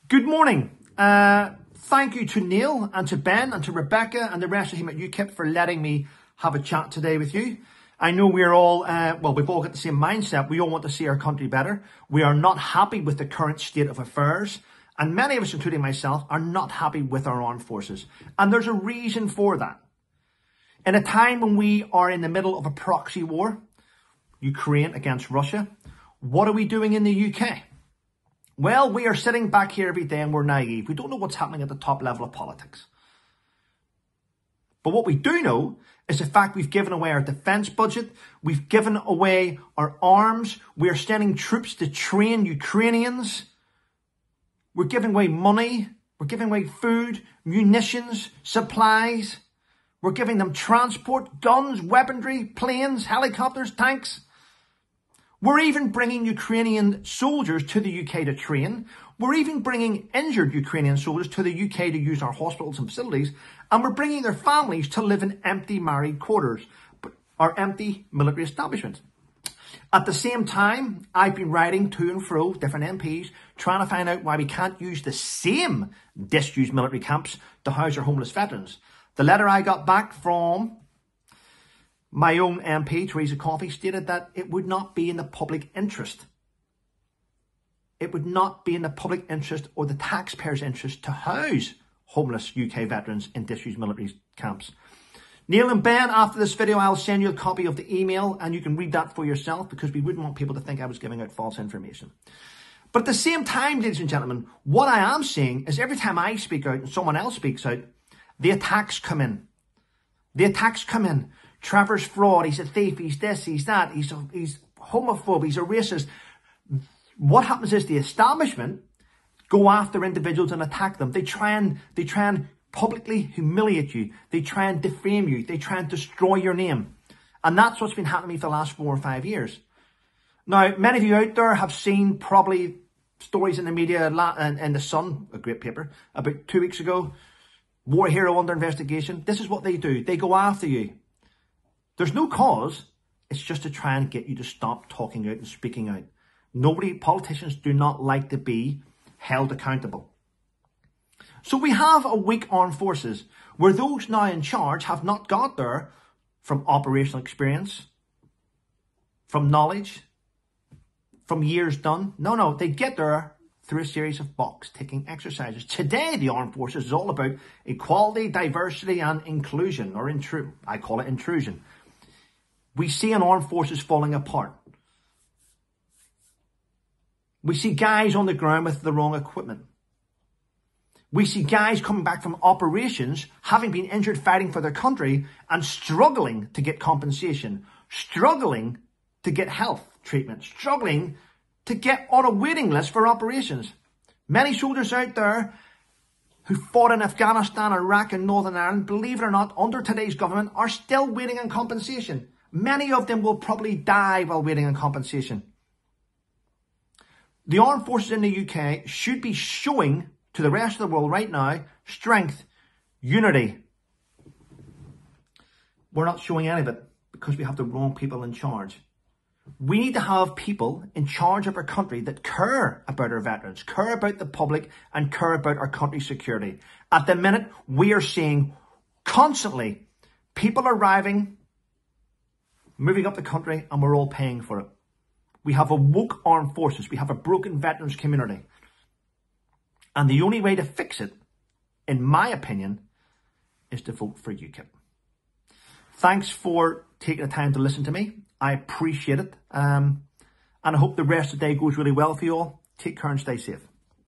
Good morning. Thank you to Neil and to Ben and to Rebecca and the rest of him at UKIP for letting me have a chat today with you. I know we're all, we've all got the same mindset. We all want to see our country better. We are not happy with the current state of affairs. And many of us, including myself, are not happy with our armed forces. And there's a reason for that. In a time when we are in the middle of a proxy war, Ukraine against Russia, what are we doing in the UK? Well, we are sitting back here every day and we're naive. We don't know what's happening at the top level of politics. But what we do know is the fact we've given away our defence budget. We've given away our arms. We're sending troops to train Ukrainians. We're giving away money. We're giving away food, munitions, supplies. We're giving them transport, guns, weaponry, planes, helicopters, tanks. We're even bringing Ukrainian soldiers to the UK to train. We're even bringing injured Ukrainian soldiers to the UK to use our hospitals and facilities. And we're bringing their families to live in empty married quarters or empty military establishments. At the same time, I've been writing to and fro different MPs trying to find out why we can't use the same disused military camps to house our homeless veterans. The letter I got back from my own MP, Trevor Coult, stated that it would not be in the public interest. It would not be in the public interest or the taxpayers' interest to house homeless UK veterans in disused military camps. Neil and Ben, after this video, I'll send you a copy of the email and you can read that for yourself because we wouldn't want people to think I was giving out false information. But at the same time, ladies and gentlemen, what I am seeing is every time I speak out and someone else speaks out, the attacks come in. The attacks come in. Trevor's fraud, he's a thief, he's this, he's that, he's homophobe, he's a racist. What happens is the establishment go after individuals and attack them. They try and publicly humiliate you. They try and defame you. They try and destroy your name. And that's what's been happening to me for the last 4 or 5 years. Now, many of you out there have seen probably stories in the media and The Sun, a great paper, about 2 weeks ago. War hero under investigation. This is what they do. They go after you. There's no cause. It's just to try and get you to stop talking out and speaking out. Politicians do not like to be held accountable. So we have a weak armed forces where those now in charge have not got there from operational experience, from knowledge, from years done. No, they get there through a series of box-ticking exercises. Today, the armed forces is all about equality, diversity, and inclusion, or I call it intrusion. We see an armed forces falling apart. We see guys on the ground with the wrong equipment. We see guys coming back from operations, having been injured fighting for their country, and struggling to get compensation, struggling to get health treatment, struggling to get on a waiting list for operations. Many soldiers out there who fought in Afghanistan, Iraq, and Northern Ireland, believe it or not, under today's government, are still waiting on compensation. Many of them will probably die while waiting on compensation. The armed forces in the UK should be showing to the rest of the world right now strength, unity. We're not showing any of it because we have the wrong people in charge. We need to have people in charge of our country that care about our veterans, care about the public, and care about our country's security. At the minute, we are seeing constantly people arriving, moving up the country, and we're all paying for it. We have a woke armed forces. We have a broken veterans community. And the only way to fix it, in my opinion, is to vote for UKIP. Thanks for taking the time to listen to me. I appreciate it. And I hope the rest of the day goes really well for you all. Take care and stay safe.